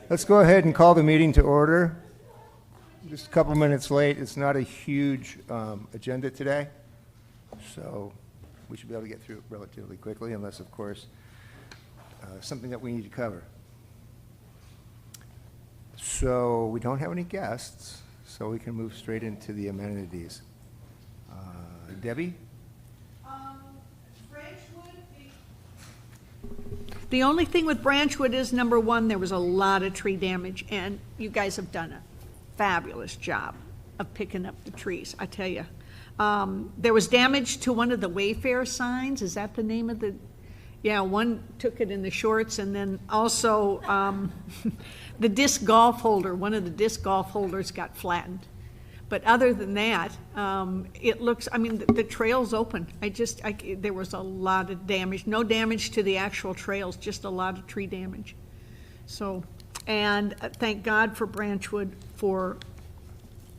Let's go ahead and call the meeting to order. Just a couple minutes late. It's not a huge agenda today, so we should be able to get through it relatively quickly, unless, of course, something that we need to cover. So we don't have any guests, so we can move straight into the amenities. Debbie? The only thing with Branchwood is, number one, there was a lot of tree damage, and you guys have done a fabulous job of picking up the trees, I tell you. There was damage to one of the Wayfair signs. Is that the name of the? Yeah, one took it in the shorts, and then also the disc golf holder, one of the disc golf holders got flattened. But other than that, it looks, I mean, the trail's open. There was a lot of damage. No damage to the actual trails, just a lot of tree damage. So, and thank God for Branchwood for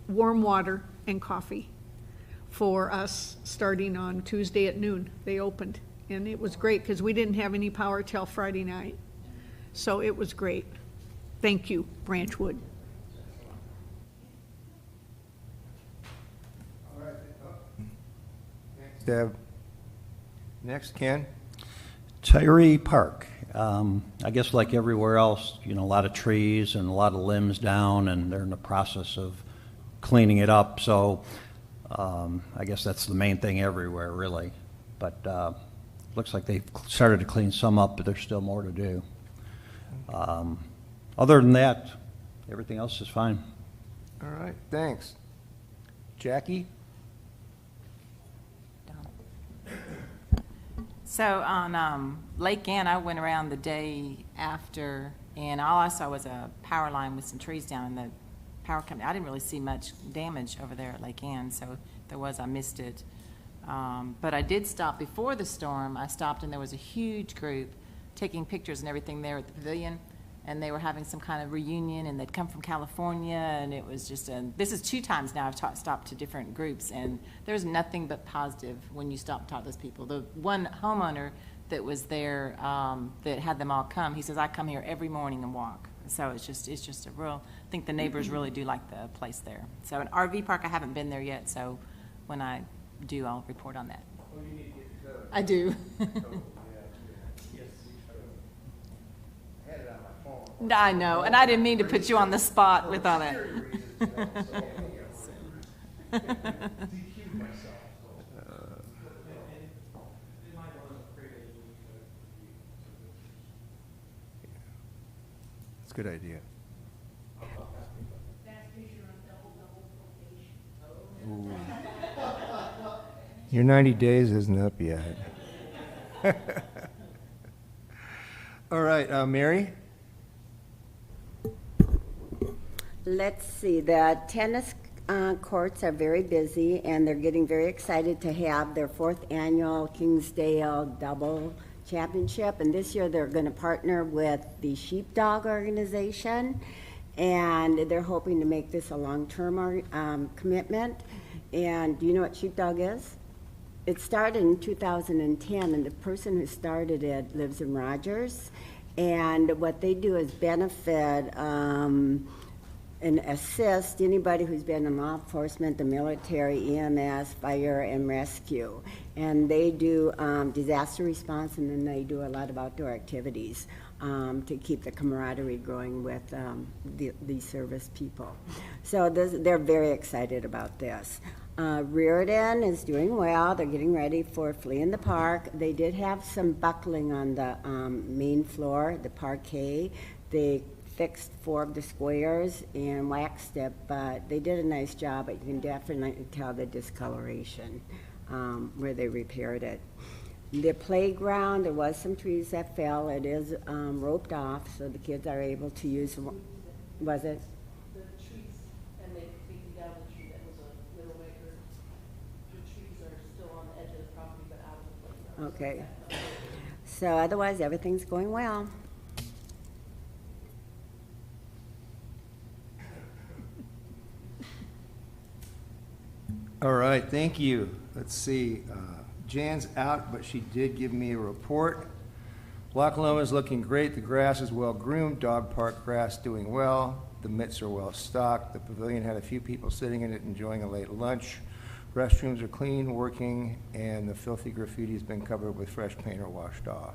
warm water and coffee for us starting on Tuesday at noon. They opened, and it was great because we didn't have any power till Friday night. So it was great. Thank you, Branchwood. Deb. Next, Ken. Tyree Park. I guess like everywhere else, a lot of trees and a lot of limbs down, and they're in the process of cleaning it up. So I guess that's the main thing everywhere, really. But looks like they've started to clean some up, but there's still more to do. Other than that, everything else is fine. All right, thanks. Jackie? So on Lake Ann, I went around the day after, and all I saw was a power line with some trees down in the power company. I didn't really see much damage over there at Lake Ann, so if there was, I missed it. But I did stop before the storm. I stopped, and there was a huge group taking pictures and everything there at the pavilion, and they were having some kind of reunion, and they'd come from California, and it was just this is 2 times now I've stopped to different groups, and there's nothing but positive when you stop and talk to those people. The one homeowner that was there that had them all come, he says, I come here every morning and walk. So it's just a real, I think the neighbors really do like the place there. So an RV park, I haven't been there yet, so when I do, I'll report on that. Oh, you need to get the code. I do. I know, and I didn't mean to put you on the spot with all that. It's a good idea. Ooh. Your 90 days isn't up yet. All right, Mary? Let's see, the tennis courts are very busy, and they're getting very excited to have their 4th annual Kingsdale Double Championship, and this year they're going to partner with the Sheepdog organization, and they're hoping to make this a long-term commitment. And do you know what Sheepdog is? It started in 2010, and the person who started it lives in Rogers, and what they do is benefit and assist anybody who's been in law enforcement, the military, EMS, fire, and rescue. And they do disaster response, and then they do a lot of outdoor activities to keep the camaraderie growing with the service people. So they're very excited about this. Reardon is doing well. They're getting ready for Flea in the Park. They did have some buckling on the main floor, the parquet. They fixed 4 of the squares and waxed it, but they did a nice job. But you can definitely tell the discoloration where they repaired it. The playground, there was some trees that fell. It is roped off, so the kids are able to use. Was it? The trees, and they taken down the tree that was a little maker. The trees are still on the edge of the property, but out of the playground. Okay. So otherwise, everything's going well. All right, thank you. Let's see. Jan's out, but she did give me a report. Loch Lomond is looking great. The grass is well groomed. Dog park grass doing well. The mitts are well stocked. The pavilion had a few people sitting in it enjoying a late lunch. Restrooms are clean, working, and the filthy graffiti has been covered with fresh paint or washed off.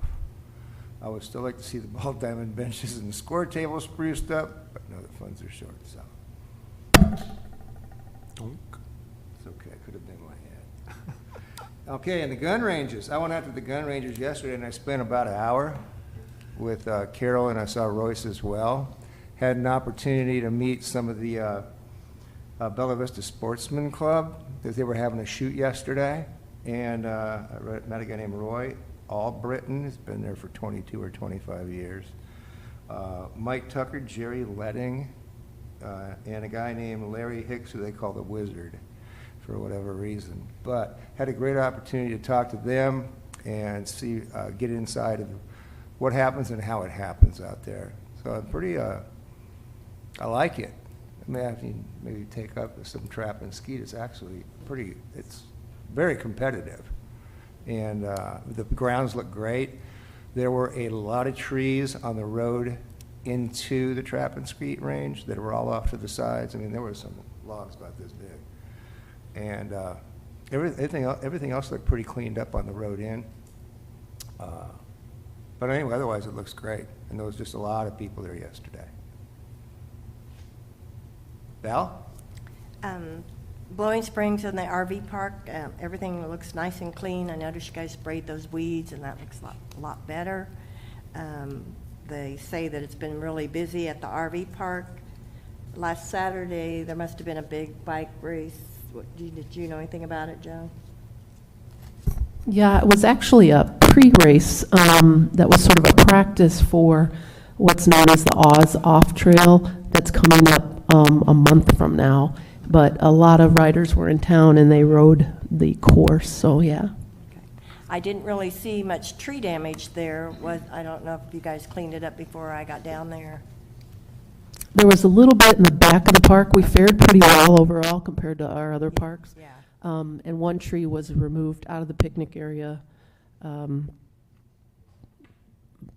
I would still like to see the ball diamond benches and the score table spruced up, but no, the funds are short, so. It's okay, it could have been my head. Okay, and the gun ranges. I went out to the gun ranges yesterday, and I spent about an hour with Carol, and I saw Royce as well. Had an opportunity to meet some of the Bella Vista Sportsman Club, because they were having a shoot yesterday, and I met a guy named Roy Albritton, who's been there for 22 or 25 years. Mike Tucker, Jerry Letting, and a guy named Larry Hicks, who they call the Wizard, for whatever reason. But had a great opportunity to talk to them and see, get inside of what happens and how it happens out there. So I'm pretty, I like it. I may have to maybe take up some trap and skeet. It's actually pretty, it's very competitive. And the grounds look great. There were a lot of trees on the road into the trap and skeet range that were all off to the sides. I mean, there were some logs about this big. And everything else looked pretty cleaned up on the road in. But anyway, otherwise it looks great. And there was just a lot of people there yesterday. Val? Blowing Springs and the RV park, everything looks nice and clean. I noticed you guys sprayed those weeds, and that looks a lot better. They say that it's been really busy at the RV park. Last Saturday, there must have been a big bike race. Did you know anything about it, Joe? Yeah, it was actually a pre-race that was sort of a practice for what's known as the Oz Off Trail that's coming up a month from now. But a lot of riders were in town and they rode the course, so yeah. Okay. I didn't really see much tree damage there. I don't know if you guys cleaned it up before I got down there. There was a little bit in the back of the park. We fared pretty well overall compared to our other parks. Yeah. And one tree was removed out of the picnic area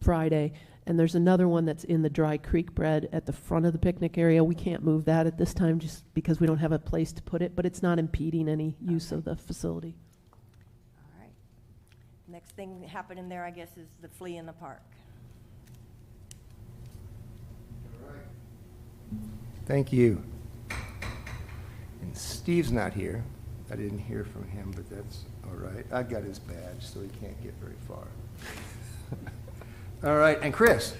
Friday. And there's another one that's in the dry creek bed at the front of the picnic area. We can't move that at this time just because we don't have a place to put it, but it's not impeding any use of the facility. All right. Next thing happening there, I guess, is the flea in the park. Thank you. And Steve's not here. I didn't hear from him, but that's all right. I got his badge, so he can't get very far. All right, and Chris,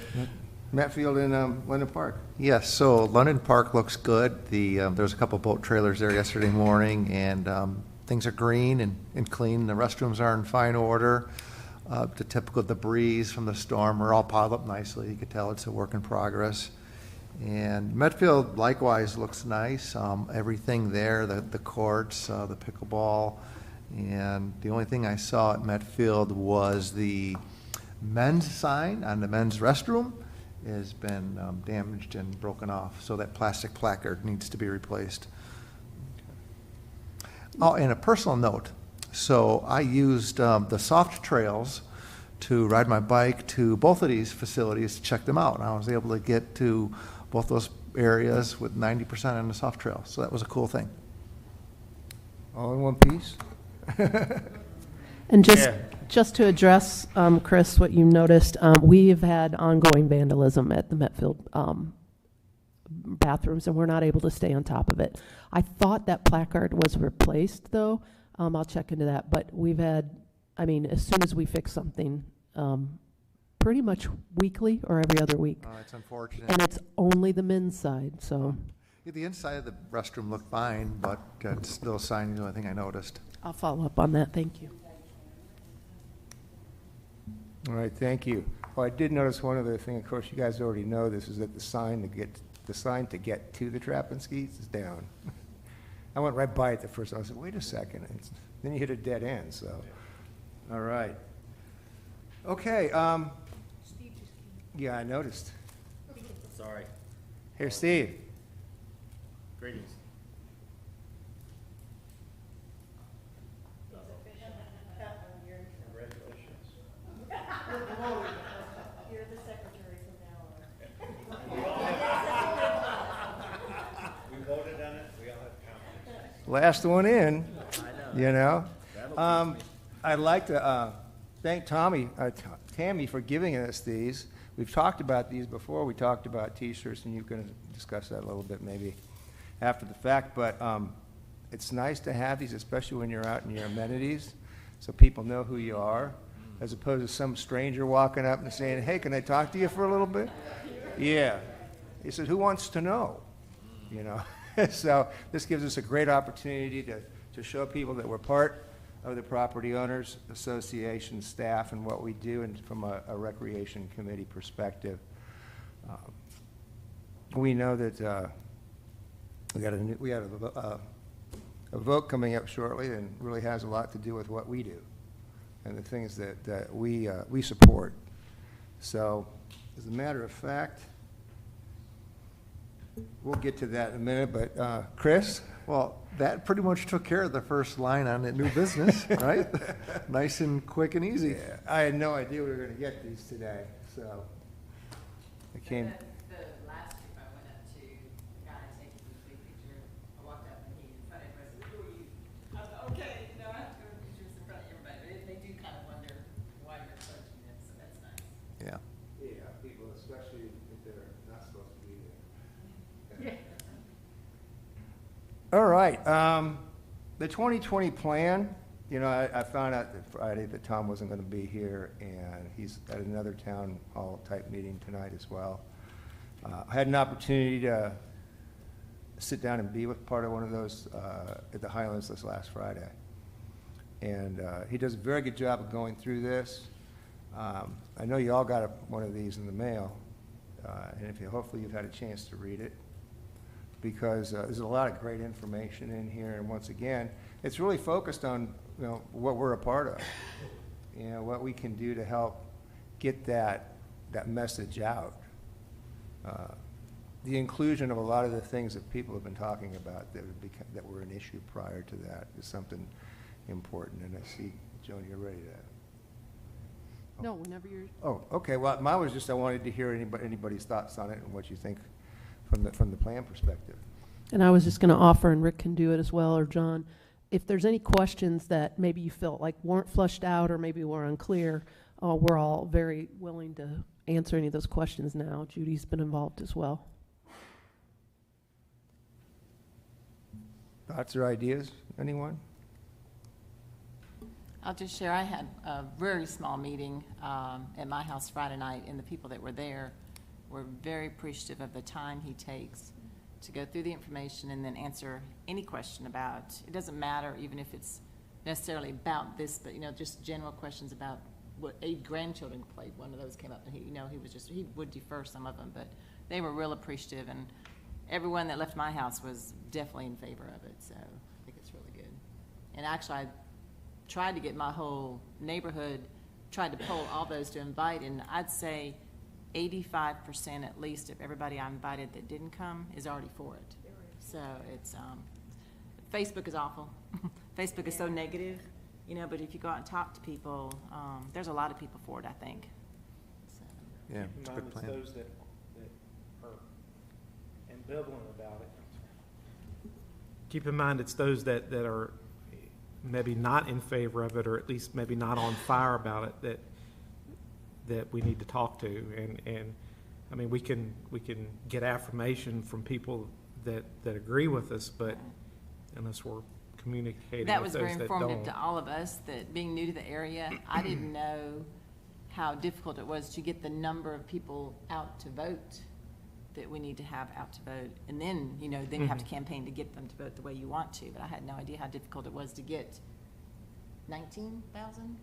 Matt Field in London Park. Yes, so London Park looks good. There was a couple boat trailers there yesterday morning, and things are green and clean. The restrooms are in fine order. The typical debris from the storm are all piled up nicely. You could tell it's a work in progress. And Medfield likewise looks nice. Everything there, the courts, the pickleball, and the only thing I saw at Medfield was the men's sign on the men's restroom has been damaged and broken off, so that plastic placard needs to be replaced. Oh, and a personal note. So I used the soft trails to ride my bike to both of these facilities to check them out. And I was able to get to both those areas with 90% on the soft trail. So that was a cool thing. All in one piece? And Yeah. just to address, Chris, what you noticed, we've had ongoing vandalism at the Metfield bathrooms, and we're not able to stay on top of it. I thought that placard was replaced, though. I'll check into that. But we've had, I mean, as soon as we fix something, pretty much weekly or every other week. It's unfortunate. And it's only the men's side, so Yeah, the inside of the restroom looked fine, but that little sign is the only thing I noticed. I'll follow up on that. Thank you. All right, thank you. Well, I did notice one other thing. Of course, you guys already know this, is that the sign to get to the trap and skeets is down. I went right by it the first time. I said, wait a second. And then you hit a dead end, so. All right. Okay. Yeah, I noticed. Sorry. Here, Steve. Greetings. last one in, you know? I'd like to thank Tammy for giving us these. We've talked about these before. We talked about T-shirts, and you can discuss that a little bit maybe after the fact. But it's nice to have these, especially when you're out in your amenities, so people know who you are, as opposed to some stranger walking up and saying, hey, can I talk to you for a little bit? Yeah. He said, who wants to know? You know? So this gives us a great opportunity to show people that we're part of the Property Owners Association staff and what we do, and from a recreation committee perspective. We know that we have a vote coming up shortly, and really has a lot to do with what we do and the things that we support. So, as a matter of fact, we'll get to that in a minute, but Chris? Well, that pretty much took care of the first line on that new business, right? Nice and quick and easy. Yeah, I had no idea we were going to get these today, so I came. The last trip I went up to, the guy taking the big picture, I walked up and he in front of everybody, said, who are you? I was like, okay, you know, I have to go to pictures in front of everybody, but they do kind of wonder why you're approaching them, so that's nice. Yeah. Yeah, people, especially if they're not supposed to be there. All right, the 2020 plan, you know, I found out that Friday that Tom wasn't going to be here, and he's at another town hall type meeting tonight as well. I had an opportunity to sit down and be with part of one of those at the Highlands this last Friday. And he does a very good job of going through this. I know you all got one of these in the mail, and if you, hopefully you've had a chance to read it, because there's a lot of great information in here. And once again, it's really focused on, you know, what we're a part of, you know, what we can do to help get that message out. The inclusion of a lot of the things that people have been talking about that were an issue prior to that is something important. And I see, Joan, you're ready to. No, whenever you're. Oh, okay. Well, mine was just I wanted to hear anybody's thoughts on it and what you think from the plan perspective. And I was just going to offer, and Rick can do it as well, or John, if there's any questions that maybe you felt like weren't flushed out or maybe were unclear, we're all very willing to answer any of those questions now. Judy's been involved as well. Thoughts or ideas, anyone? I'll just share, I had a very small meeting at my house Friday night, and the people that were there were very appreciative of the time he takes to go through the information and then answer any question about, it doesn't matter even if it's necessarily about this, but, you know, just general questions about what 8 grandchildren played. One of those came up, and he, you know, he would defer some of them, but they were real appreciative, and everyone that left my house was definitely in favor of it, so I think it's really good. And actually, I tried to get my whole neighborhood, tried to poll all those to invite, and I'd say 85% at least of everybody I invited that didn't come is already for it. So it's, Facebook is awful. Facebook is so negative, you know, but if you go out and talk to people, there's a lot of people for it, I think. So. Yeah, it's a good plan. Those that are ambivalent about it. Keep in mind, it's those that are maybe not in favor of it, or at least maybe not on fire about it, that we need to talk to. And I mean, we can get affirmation from people that agree with us, but unless we're communicating That with was those very that informative don't. to all of us, that being new to the area, I didn't know how difficult it was to get the number of people out to vote that we need to have out to vote. And then, you know, then you have to campaign to get them to vote the way you want to. But I had no idea how difficult it was to get 19,000?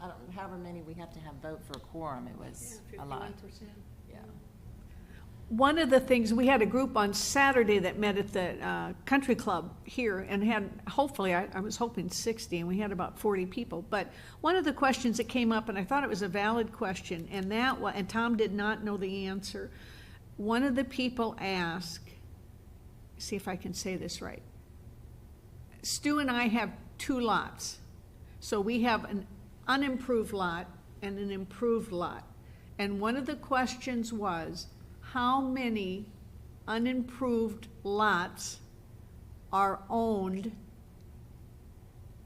I don't, however many we have to have vote for a quorum, it was a lot. Yeah. One of the things, we had a group on Saturday that met at the country club here and had, hopefully, I was hoping 60, and we had about 40 people. But one of the questions that came up, and I thought it was a valid question, and and Tom did not know the answer. One of the people asked, see if I can say this right. Stu and I have 2 lots. So we have an unimproved lot and an improved lot. And one of the questions was, how many unimproved lots are owned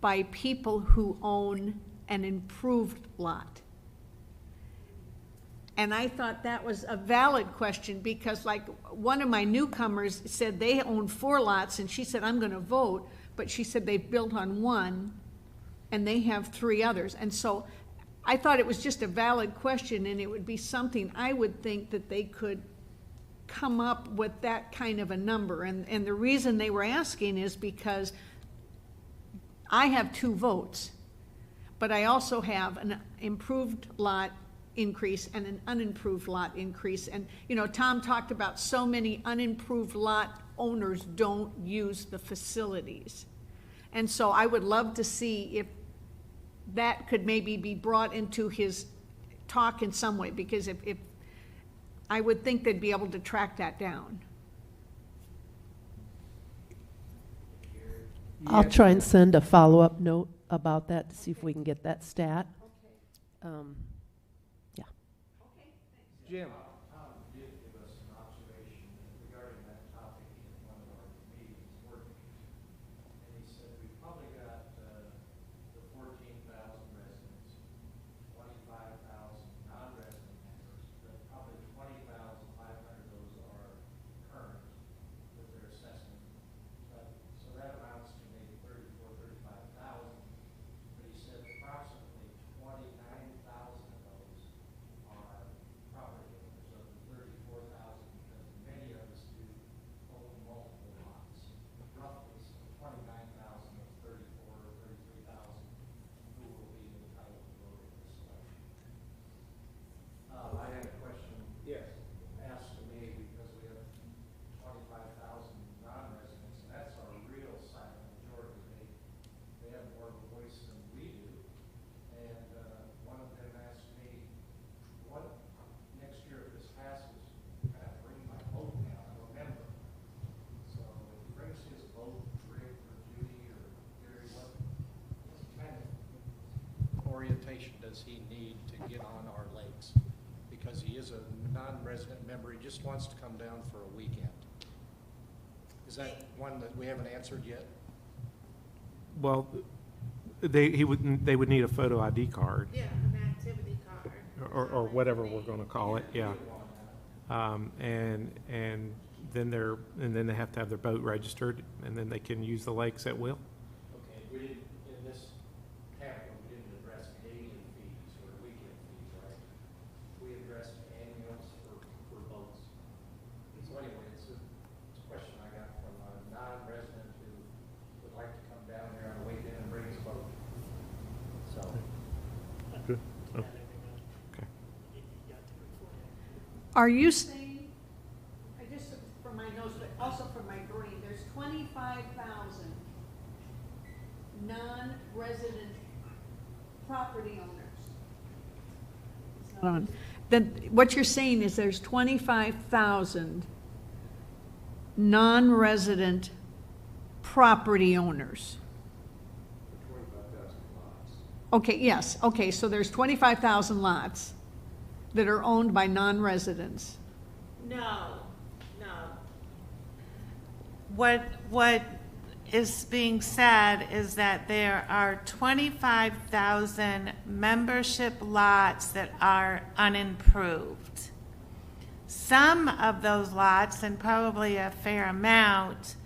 by people who own an improved lot? And I thought that was a valid question, because like one of my newcomers said they own 4 lots, and she said, I'm gonna vote, but she said they've built on 1 and they have 3 others. And so I thought it was just a valid question, and it would be something I would think that they could come up with that kind of a number. And the reason they were asking is because I have 2 votes, but I also have an improved lot increase and an unimproved lot increase. And, you know, Tom talked about so many unimproved lot owners don't use the facilities. And so I would love to see if that could maybe be brought into his talk in some way, because if I would think they'd be able to track that down. I'll try and send a follow-up note about that to see if we can get that stat. Yeah. Jim? Tom did give us an observation regarding that topic in one of our meetings, board meetings. And he said, we've probably got the 14,000 residents, 25,000 non-resident members, but probably 20,500 of those are current with their assessment. So that amounts to maybe 35,000. But he said approximately 29,000 of those are property owners of the 34,000, because many of us do own multiple lots. Roughly, so 29,000 of 34 or 33,000 who will be entitled to vote in this election. I had a question. Yes. Asked to me because we have 25,000 non-residents, and that's our real silent majority. They have more of a voice than we do. And one of them asked me, what, next year if this passes, can I bring my vote down? I'm a member. So if he brings his vote, Rick or Judy or Gary, what kind of orientation does he need to get on our lakes? Because he is a non-resident member, he just wants to come down for a weekend. Is that one that we haven't answered yet? Well, they would need a photo ID card. Yeah, an activity card. Or whatever we're gonna call it, yeah. And then they have to have their boat registered, and then they can use the lakes at will. Okay, we didn't, in this capital, we didn't address daily fees or weekend fees, right? We addressed annuals for boats. So anyway, it's a question I got from a non-resident who would like to come down there on a weekend and bring his boat. So. Good. Oh. Okay. Are you saying, I just for my nose, but also for my brain, there's 25,000 non-resident property owners? It's not on. Then what you're saying is there's 25,000 non-resident property owners. 25,000 lots. Okay, yes, okay, so there's 25,000 lots that are owned by non-residents. No. What is being said is that there are 25,000 membership lots that are unimproved. Some of those lots, and probably a fair amount,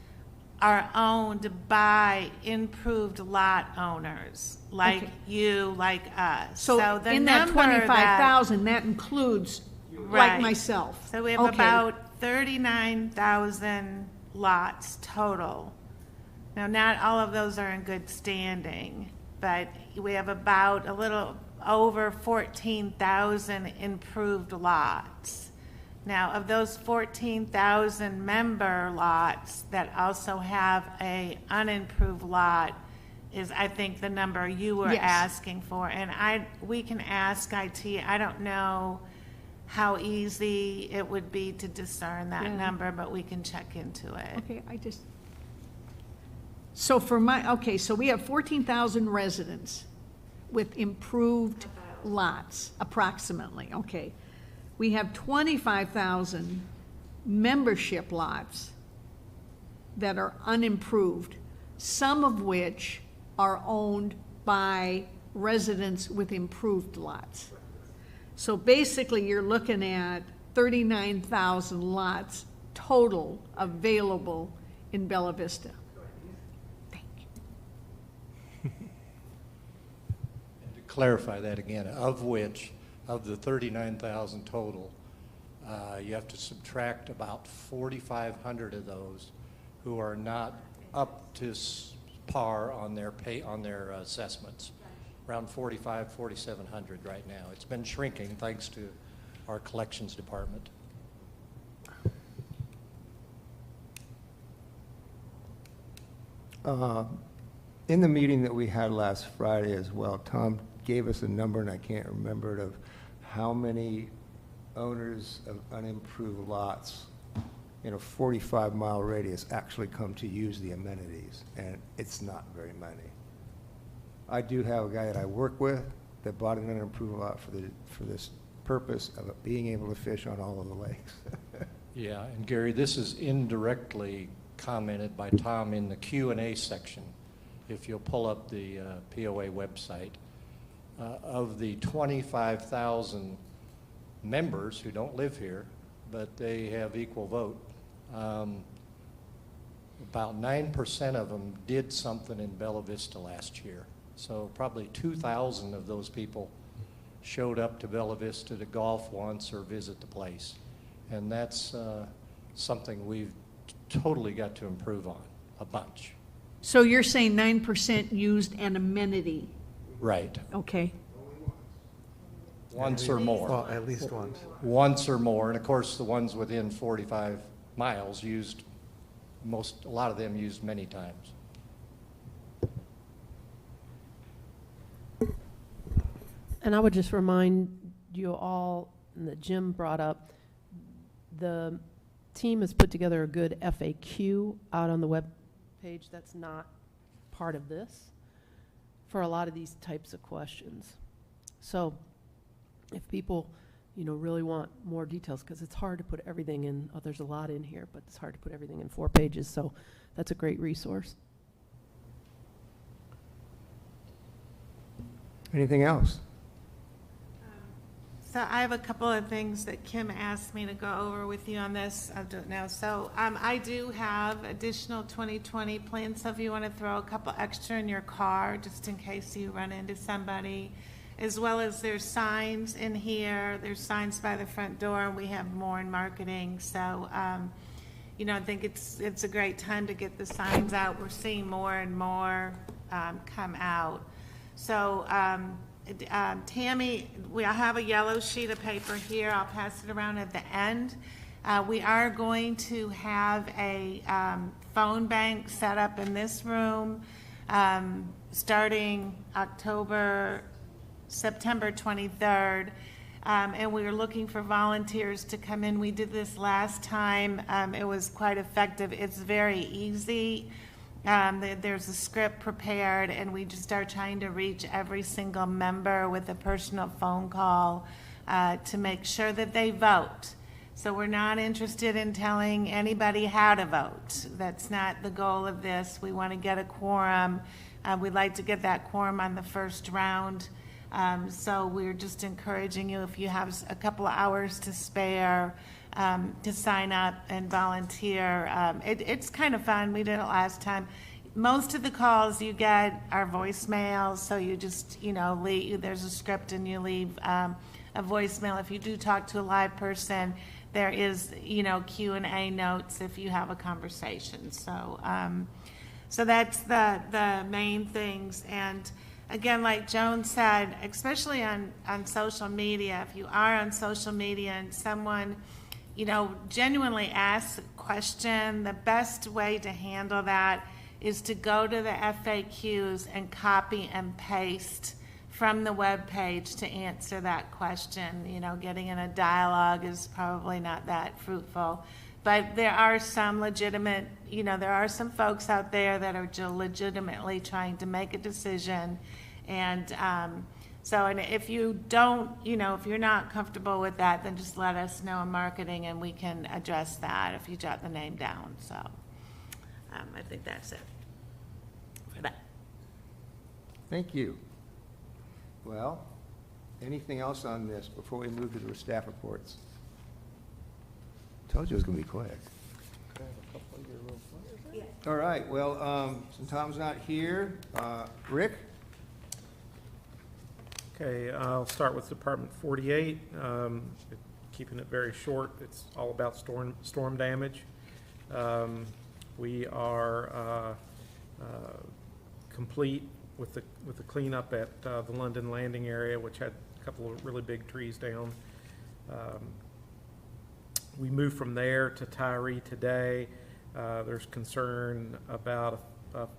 are owned by improved lot owners, like Okay. you, like us. So the in that number 25,000, that includes like Right. myself. So we have Okay. about 39,000 lots total. Now, not all of those are in good standing, but we have about a little over 14,000 improved lots. Now, of those 14,000 member lots that also have a unimproved lot is, I think, the number you were Yes. asking for. And we can ask IT. I don't know how easy it would be to discern that Yeah. number, but we can check into it. Okay, so for okay, so we have 14,000 residents with improved lots, approximately, okay. We have 25,000 membership lots that are unimproved, some of which are owned by residents with improved lots. So basically, you're looking at 39,000 lots total available in Bella Vista. Thank you. And to clarify that again, of which, of the 39,000 total, you have to subtract about 4,500 of those who are not up to par on their assessments. Around 4,700 right now. It's been shrinking thanks to our collections department. In the meeting that we had last Friday as well, Tom gave us a number, and I can't remember it, of how many owners of unimproved lots in a 45-mile radius actually come to use the amenities, and it's not very many. I do have a guy that I work with that bought an unimproved lot for this purpose of it being able to fish on all of the lakes. Yeah, and Gary, this is indirectly commented by Tom in the Q&A section. If you'll pull up the POA website, of the 25,000 members who don't live here, but they have equal vote, about 9% of them did something in Bella Vista last year. So probably 2,000 of those people showed up to Bella Vista to golf once or visit the place. And that's something we've totally got to improve on, a bunch. So you're saying 9% used an amenity? Right. Okay. Once or more. Well, at least once. Once or more. And of course, the ones within 45 miles used, a lot of them used many times. And I would just remind you all, and that Jim brought up, the team has put together a good FAQ out on the web page that's not part of this for a lot of these types of questions. So if people, really want more details, because it's hard to put everything in, there's a lot in here, but it's hard to put everything in 4 pages, so that's a great resource. Anything else? So I have a couple of things that Kim asked me to go over with you on this. I'll do it now. So I do have additional 2020 plans, so if you want to throw a couple extra in your car, just in case you run into somebody, as well as there's signs in here, there's signs by the front door, and we have more in marketing. So, I think it's a great time to get the signs out. We're seeing more and more come out. So, Tammy, I have a yellow sheet of paper here. I'll pass it around at the end. We are going to have a phone bank set up in this room starting September 23rd. And we are looking for volunteers to come in. We did this last time. It was quite effective. It's very easy. There's a script prepared, and we just are trying to reach every single member with a personal phone call to make sure that they vote. So we're not interested in telling anybody how to vote. That's not the goal of this. We want to get a quorum. We'd like to get that quorum on the first round. So we're just encouraging you, if you have a couple of hours to spare, to sign up and volunteer. It's kind of fun. We did it last time. Most of the calls you get are voicemails, so you just, there's a script and you leave a voicemail. If you do talk to a live person, there is, Q&A notes if you have a conversation. So, so that's the main things. And again, like Joan said, especially on social media, if you are on social media and someone, genuinely asks a question, the best way to handle that is to go to the FAQs and copy and paste from the web page to answer that question. Getting in a dialogue is probably not that fruitful. But there are some legitimate, there are some folks out there that are legitimately trying to make a decision. And and if you don't, if you're not comfortable with that, then just let us know in marketing and we can address that if you jot the name down. So I think that's it for that. Thank you. Well, anything else on this before we move to the staff reports? Told you it was going to be quick. All right, well, since Tom's not here, Rick? Okay, I'll start with Department 48. Keeping it very short, it's all about storm damage. We are complete with the cleanup at the London Landing area, which had a couple of really big trees down. We moved from there to Tyree today. There's concern about,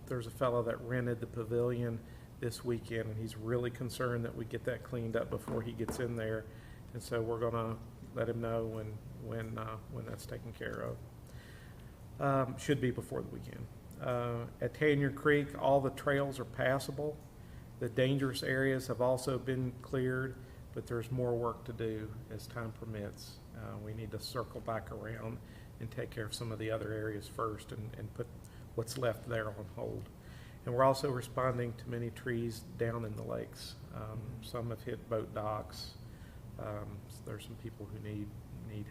there's a fellow that rented the pavilion this weekend, and he's really concerned that we get that cleaned up before he gets in there. And so we're gonna let him know when that's taken care of. Should be before the weekend. At Tanya Creek, all the trails are passable. The dangerous areas have also been cleared, but there's more work to do as time permits. We need to circle back around and take care of some of the other areas first and put what's left there on hold. And we're also responding to many trees down in the lakes. Some have hit boat docks. So there's some people who need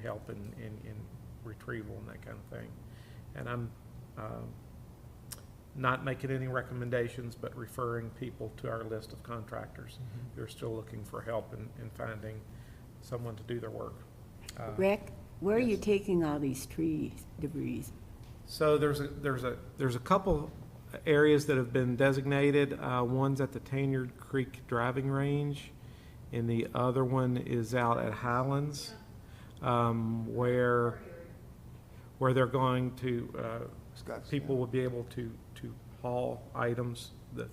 help in retrieval and that kind of thing. And I'm not making any recommendations, but referring people to our list of contractors who are still looking for help in finding someone to do their work. Rick, where are you yes. taking all these tree debris? So there's a couple areas that have been designated. One's at the Tanyard Creek driving range, and the other one is out at Highlands, where they're going to people will be able to haul items. The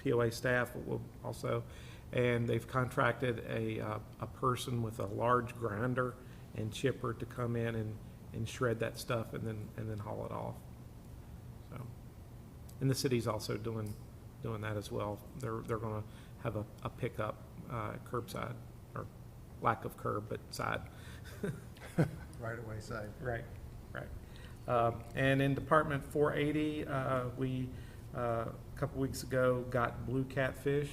POA staff will also, and they've contracted a person with a large grinder and chipper to come in and shred that stuff and then haul it off. So, and the city's also doing that as well. They're going to have a pickup curbside, or lack of curb but side. Right away side. Right. And in Department 480, we a couple weeks ago got blue catfish,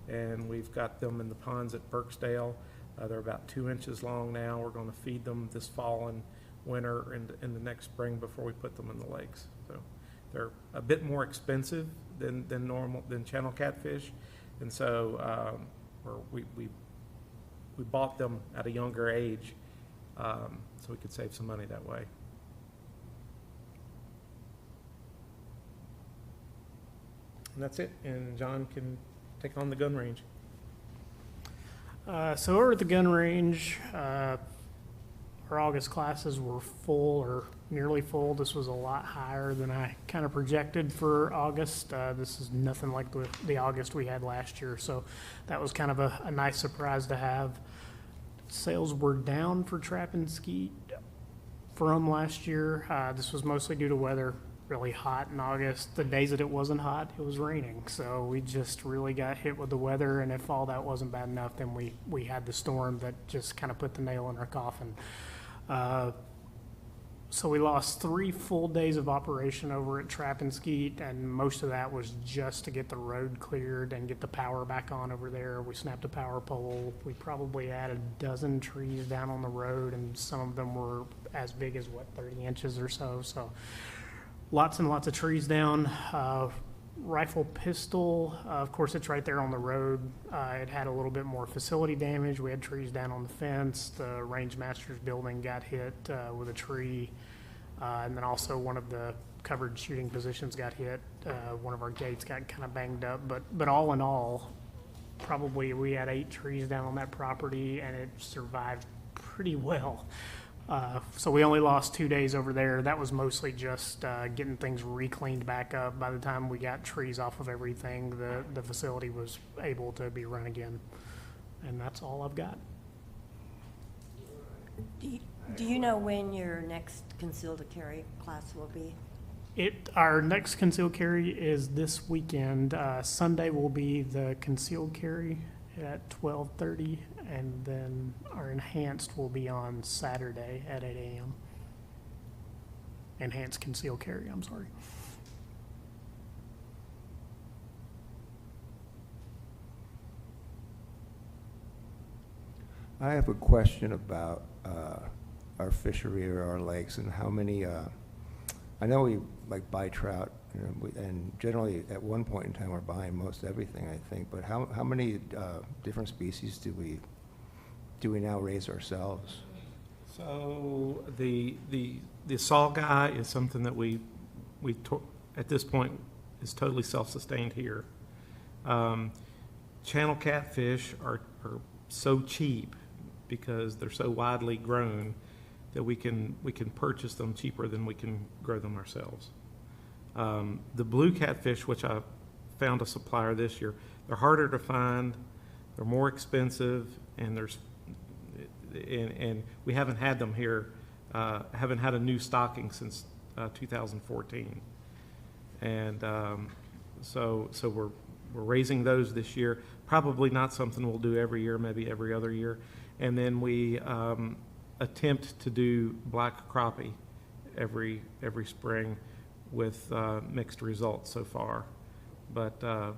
and we've got them in the ponds at Burksdale. They're about 2 inches long now. We're going to feed them this fall and winter and in the next spring before we put them in the lakes. So they're a bit more expensive than channel catfish, and so we bought them at a younger age, so we could save some money that way. And that's it. And John can take on the gun range. So over at the gun range, our August classes were full or nearly full. This was a lot higher than I kind of projected for August. This is nothing like the August we had last year, so that was kind of a nice surprise to have. Sales were down for trap and skeet from last year. This was mostly due to weather. Really hot in August. The days that it wasn't hot, it was raining. So we just really got hit with the weather, and if all that wasn't bad enough, then we had the storm that just kind of put the nail in our coffin. So we lost 3 full days of operation over at Trap and Skeet, and most of that was just to get the road cleared and get the power back on over there. We snapped a power pole. We probably had a dozen trees down on the road, and some of them were as big as, 30 inches or so. So lots and lots of trees down. Rifle pistol, of course, it's right there on the road. It had a little bit more facility damage. We had trees down on the fence. The range master's building got hit with a tree. And then also one of the covered shooting positions got hit. One of our gates got kind of banged up. But all in all, probably we had 8 trees down on that property, and it survived pretty well. So we only lost 2 days over there. That was mostly just getting things re-cleaned back up. By the time we got trees off of everything, the facility was able to be run again. And that's all I've got. Do you know when your next concealed carry class will be? Our next concealed carry is this weekend. Sunday will be the concealed carry at 12:30, and then our enhanced will be on Saturday at 8 a.m. Enhanced concealed carry, I'm sorry. I have a question about our fishery or our lakes and how many, I know we like buy trout, and generally at one point in time we're buying most everything, I think, but how many different species do we now raise ourselves? So the saw guy is something that at this point is totally self-sustained here. Channel catfish are so cheap because they're so widely grown that we can purchase them cheaper than we can grow them ourselves. The blue catfish, which I found a supplier this year, they're harder to find, they're more expensive, and we haven't had them here, haven't had a new stocking since 2014. And so we're raising those this year. Probably not something we'll do every year, maybe every other year. And then we attempt to do black crappie every spring with mixed results so far. But the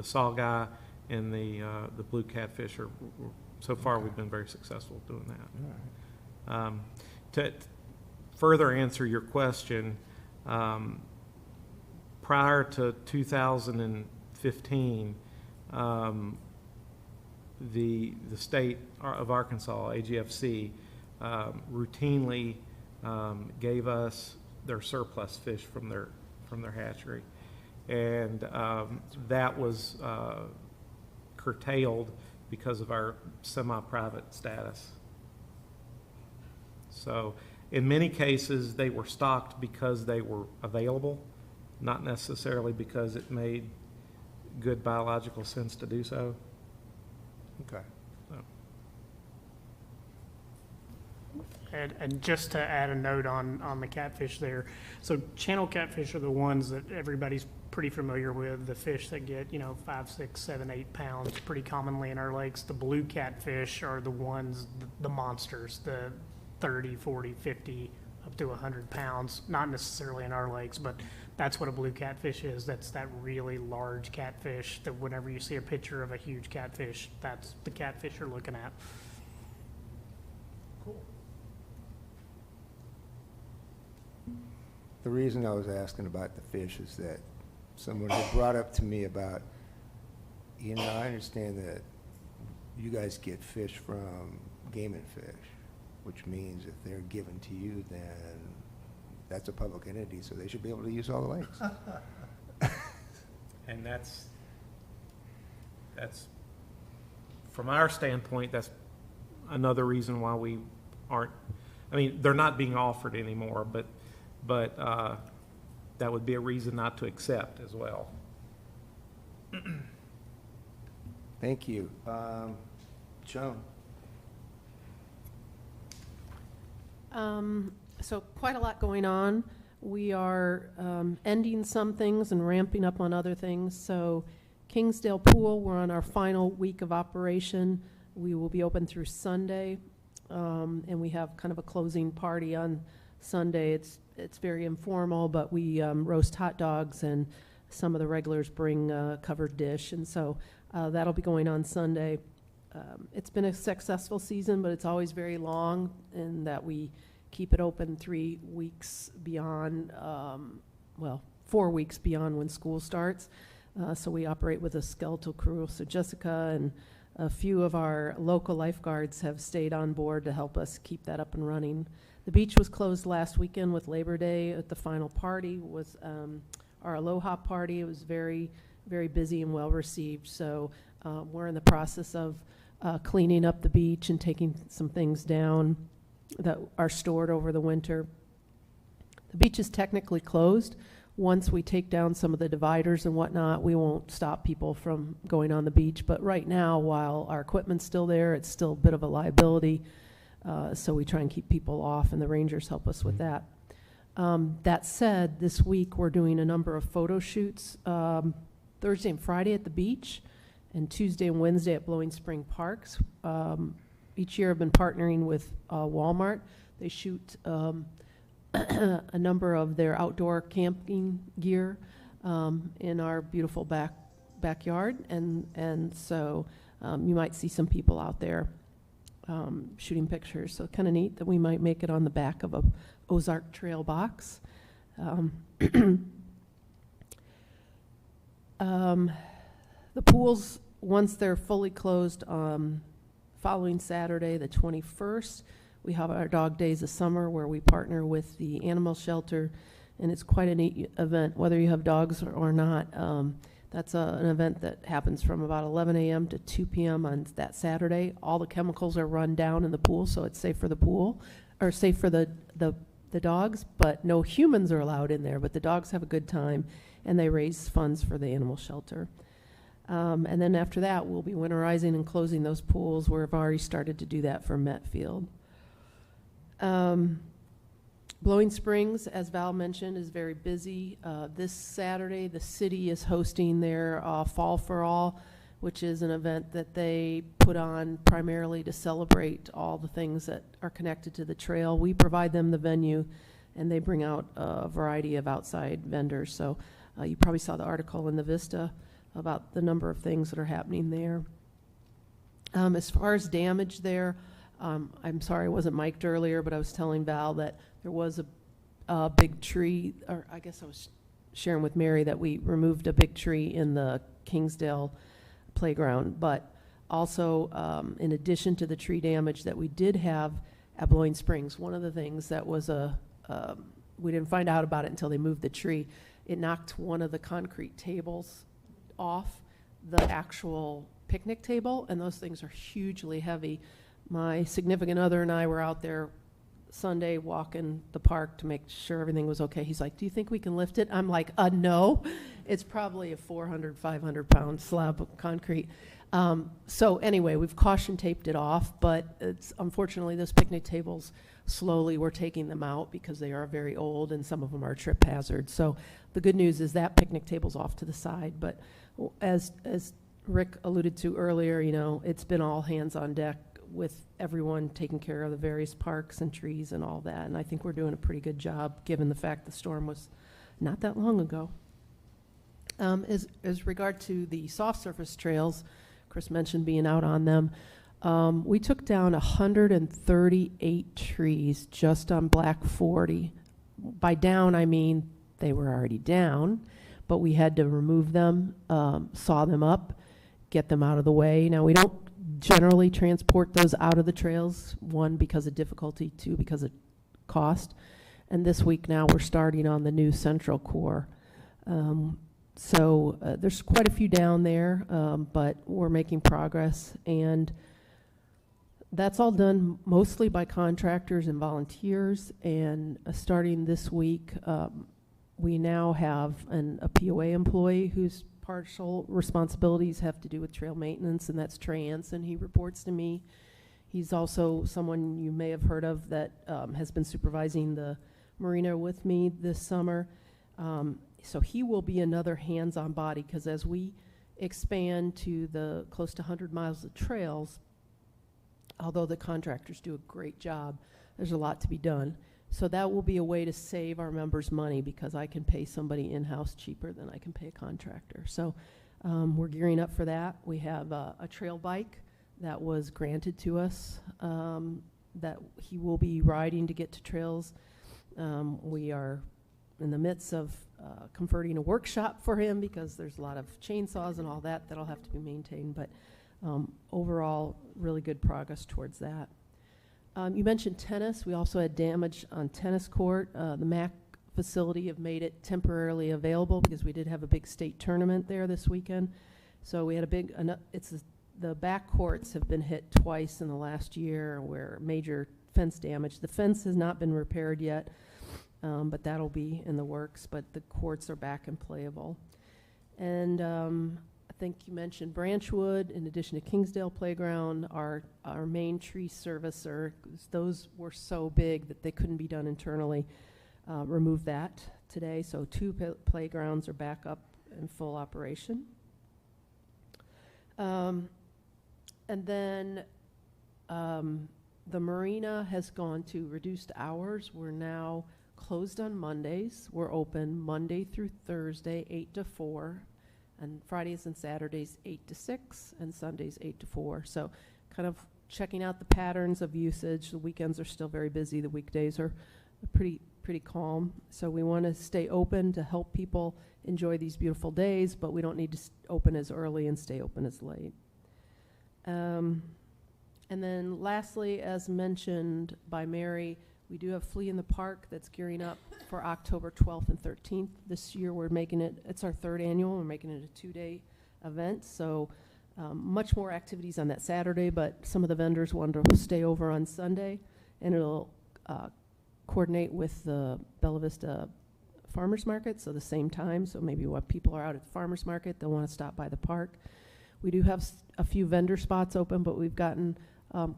saw guy and the blue catfish are, so far we've been very successful doing that. To further answer your question, prior to 2015, the state of Arkansas, AGFC, routinely gave us their surplus fish from their hatchery, and that was curtailed because of our semi-private status. So in many cases, they were stocked because they were available, not necessarily because it made good biological sense to do so. Okay. So. And just to add a note on the catfish there, so channel catfish are the ones that everybody's pretty familiar with, the fish that get, 5, 6, 7, 8 pounds pretty commonly in our lakes. The blue catfish are the ones, the monsters, the 30, 40, 50, up to 100 pounds, not necessarily in our lakes, but that's what a blue catfish is. That's that really large catfish that whenever you see a picture of a huge catfish, that's the catfish you're looking at. Cool. The reason I was asking about the fish is that someone had brought up to me about, I understand that you guys get fish from Game and Fish, which means if they're given to you, then that's a public entity, so they should be able to use all the lakes. And that's from our standpoint, that's another reason why we aren't, they're not being offered anymore, but that would be a reason not to accept as well. Thank you. Joan? So quite a lot going on. We are ending some things and ramping up on other things. So Kingsdale Pool, we're on our final week of operation. We will be open through Sunday, and we have kind of a closing party on Sunday. It's very informal, but we roast hot dogs, and some of the regulars bring a covered dish, and so that'll be going on Sunday. It's been a successful season, but it's always very long in that we keep it open 3 weeks beyond, 4 weeks beyond when school starts. So we operate with a skeletal crew. So Jessica and a few of our local lifeguards have stayed on board to help us keep that up and running. The beach was closed last weekend with Labor Day. At the final party was our Aloha party. It was very, very busy and well received. So we're in the process of cleaning up the beach and taking some things down that are stored over the winter. The beach is technically closed. Once we take down some of the dividers and whatnot, we won't stop people from going on the beach. But right now, while our equipment's still there, it's still a bit of a liability. So we try and keep people off, and the rangers help us with that. That said, this week we're doing a number of photo shoots, Thursday and Friday at the beach, and Tuesday and Wednesday at Blowing Spring Parks. Each year I've been partnering with Walmart. They shoot a number of their outdoor camping gear in our beautiful backyard, and so You might see some people out there shooting pictures, so kind of neat that we might make it on the back of a Ozark Trail box. The pools, once they're fully closed, following Saturday, the 21st, we have our Dog Days of Summer where we partner with the animal shelter, and it's quite a neat event, whether you have dogs or not. That's an event that happens from about 11 a.m. to 2 p.m. on that Saturday. All the chemicals are run down in the pool, so it's safe for the pool, or safe for the dogs, but no humans are allowed in there, but the dogs have a good time, and they raise funds for the animal shelter. And then after that, we'll be winterizing and closing those pools. We've already started to do that for Metfield. Blowing Springs, as Val mentioned, is very busy. This Saturday, the city is hosting their Fall for All, which is an event that they put on primarily to celebrate all the things that are connected to the trail. We provide them the venue, and they bring out a variety of outside vendors. So you probably saw the article in the Vista about the number of things that are happening there. As far as damage there, I'm sorry I wasn't mic'd earlier, but I was telling Val that there was a big tree, or I guess I was sharing with Mary that we removed a big tree in the Kingsdale playground. But also, in addition to the tree damage that we did have at Blowing Springs, one of the things that was we didn't find out about it until they moved the tree. It knocked one of the concrete tables off the actual picnic table, and those things are hugely heavy. My significant other and I were out there Sunday walking the park to make sure everything was okay. He's like, do you think we can lift it? I'm like, no. It's probably a 400, 500-pound slab of concrete. So anyway, we've caution taped it off, but it's unfortunately those picnic tables, slowly we're taking them out because they are very old and some of them are trip hazards. So the good news is that picnic table's off to the side. But as Rick alluded to earlier, you know, it's been all hands on deck with everyone taking care of the various parks and trees and all that. And I think we're doing a pretty good job given the fact the storm was not that long ago. As regard to the soft surface trails, Chris mentioned being out on them. We took down 138 trees just on Black 40. By down, I mean they were already down, but we had to remove them, saw them up, get them out of the way. Now, we don't generally transport those out of the trails, one, because of difficulty, two, because of cost. And this week now we're starting on the new central core. So there's quite a few down there, but we're making progress. And that's all done mostly by contractors and volunteers. And starting this week, we now have a POA employee whose partial responsibilities have to do with trail maintenance, and that's Trey Anson. He reports to me. He's also someone you may have heard of that has been supervising the marina with me this summer. So he will be another hands-on body, because as we expand to the close to 100 miles of trails, although the contractors do a great job, there's a lot to be done. So that will be a way to save our members money, because I can pay somebody in-house cheaper than I can pay a contractor. So we're gearing up for that. We have a trail bike that was granted to us that he will be riding to get to trails. We are in the midst of converting a workshop for him, because there's a lot of chainsaws and all that that'll have to be maintained. But overall, really good progress towards that. You mentioned tennis. We also had damage on tennis court. The MAC facility have made it temporarily available because we did have a big state tournament there this weekend. So we had a big, the back courts have been hit twice in the last year where major fence damage. The fence has not been repaired yet, but that'll be in the works. But the courts are back and playable. And I think you mentioned Branchwood, in addition to Kingsdale Playground, our main tree servicer. Those were so big that they couldn't be done internally. Removed that today, so 2 playgrounds are back up in full operation. And then the marina has gone to reduced hours. We're now closed on Mondays. We're open Monday through Thursday, 8 to 4. and Fridays and Saturdays 8 to 6, and Sundays 8 to 4. So kind of checking out the patterns of usage. The weekends are still very busy. The weekdays are pretty calm. So we want to stay open to help people enjoy these beautiful days, but we don't need to open as early and stay open as late. And then lastly, as mentioned by Mary, we do have Flea in the Park that's gearing up for October 12th and 13th. This year we're making it's our 3rd annual. We're making it a 2-day event. So much more activities on that Saturday, but some of the vendors wanted to stay over on Sunday, and it'll coordinate with the Bella Vista Farmers Market, so the same time. So maybe what people are out at the farmers market, they'll want to stop by the park. We do have a few vendor spots open, but we've gotten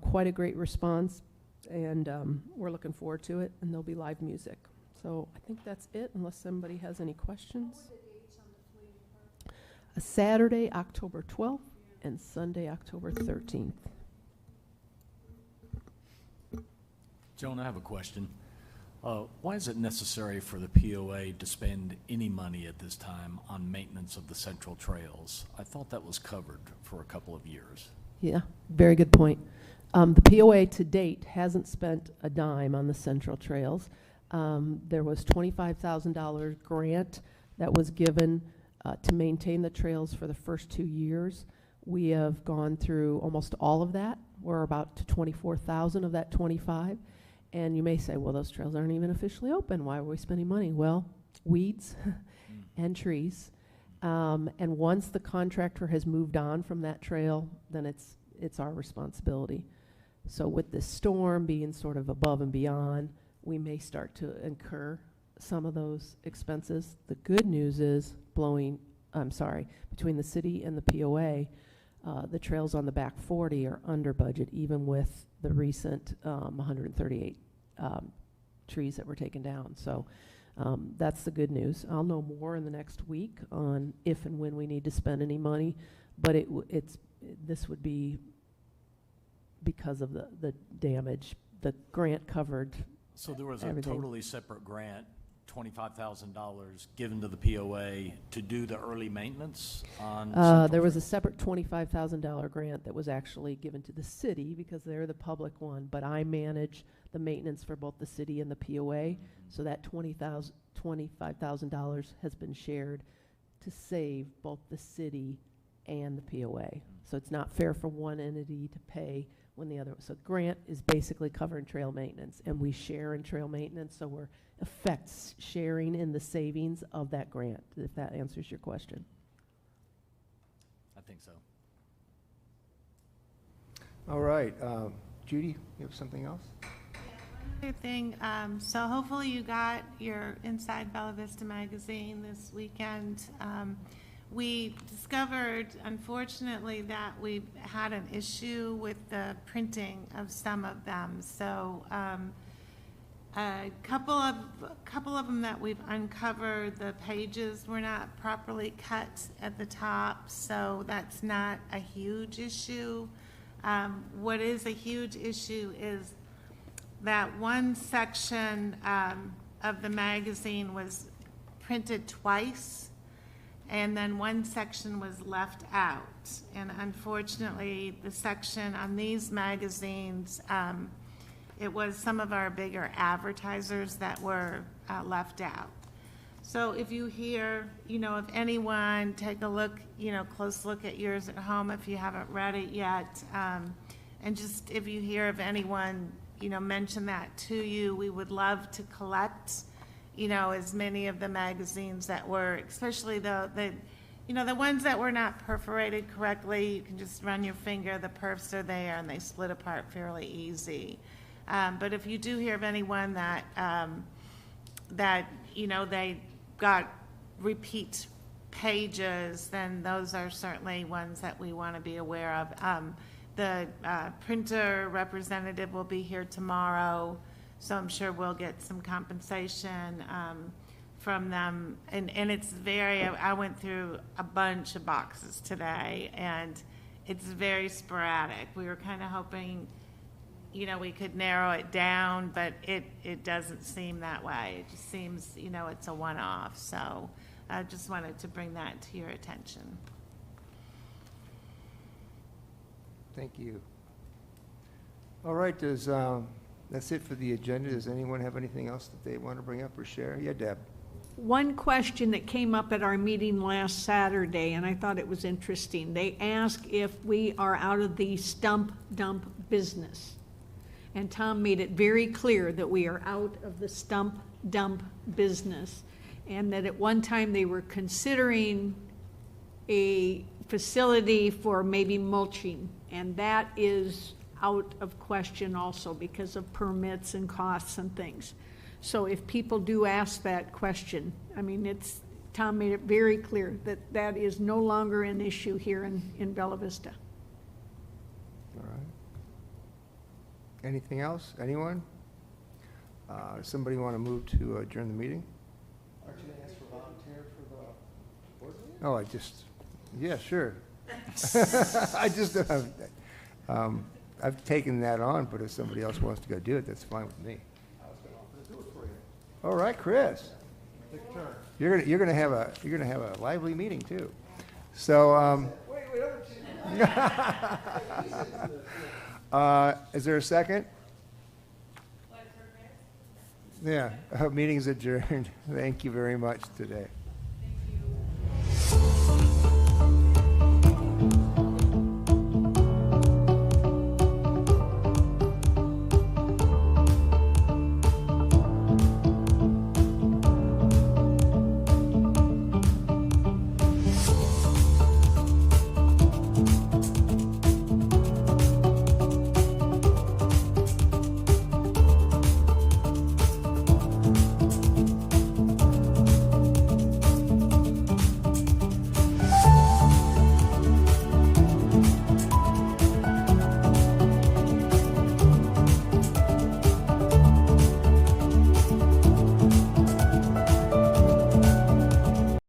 quite a great response, and we're looking forward to it, and there'll be live music. So I think that's it, unless somebody has any questions. What were the dates on the Flea in the Park? A Saturday, October 12th, and Sunday, October 13th. Joan, I have a question. Why is it necessary for the POA to spend any money at this time on maintenance of the central trails? I thought that was covered for a couple of years. Yeah, very good point. The POA to date hasn't spent a dime on the central trails. There was $25,000 grant that was given to maintain the trails for the first 2 years. We have gone through almost all of that. We're about to 24,000 of that 25. And you may say, well, those trails aren't even officially open. Why are we spending money? Well, weeds and trees. And once the contractor has moved on from that trail, then it's our responsibility. So with this storm being sort of above and beyond, we may start to incur some of those expenses. The good news is between the city and the POA, the trails on the back 40 are under budget, even with the recent 138 trees that were taken down. So that's the good news. I'll know more in the next week on if and when we need to spend any money, but this would be because of the damage. The grant covered. So there was everything. a totally separate grant, $25,000 given to the POA to do the early maintenance on Central There was a Trail? separate $25,000 grant that was actually given to the city because they're the public one, but I manage the maintenance for both the city and the POA. So that $25,000 has been shared to save both the city and the POA. So it's not fair for one entity to pay when the other. So grant is basically covering trail maintenance, and we share in trail maintenance, so we're sharing in the savings of that grant, if that answers your question. I think so. All right, Judy, you have something else? Other thing, so hopefully you got your Inside Bella Vista magazine this weekend. We discovered, unfortunately, that we had an issue with the printing of some of them. So a couple of them that we've uncovered, the pages were not properly cut at the top, so that's not a huge issue. What is a huge issue is that one section of the magazine was printed twice, and then one section was left out. And unfortunately, the section on these magazines, it was some of our bigger advertisers that were left out. So if you hear, if anyone, take a look, close look at yours at home if you haven't read it yet. And just if you hear of anyone, mention that to you, we would love to collect as many of the magazines that were, especially the ones that were not perforated correctly. You can just run your finger, the perfs are there, and they split apart fairly easy. But if you do hear of anyone that, they got repeat pages, then those are certainly ones that we want to be aware of. The printer representative will be here tomorrow, so I'm sure we'll get some compensation from them. And it's I went through a bunch of boxes today, and it's very sporadic. We were kind of hoping, we could narrow it down, but it doesn't seem that way. It just seems, it's a one-off. So I just wanted to bring that to your attention. Thank you. All right, that's it for the agenda. Does anyone have anything else that they want to bring up or share? Yeah, Deb. One question that came up at our meeting last Saturday, and I thought it was interesting. They asked if we are out of the stump dump business. And Tom made it very clear that we are out of the stump dump business. And that at one time they were considering a facility for maybe mulching. And that is out of question also because of permits and costs and things. So if people do ask that question, I mean, Tom made it very clear that that is no longer an issue here in Bella Vista. All right. Anything else? Anyone? Somebody want to move to adjourn the meeting? Aren't you going to ask for volunteer for the board meeting? Oh, yeah, sure. I've taken that on, but if somebody else wants to go do it, that's fine with me. I was going to offer to do it for you. All right, Chris. Take turn. You're gonna have a lively meeting too. So, is there a second? Yeah, meeting's adjourned. Thank you very much today.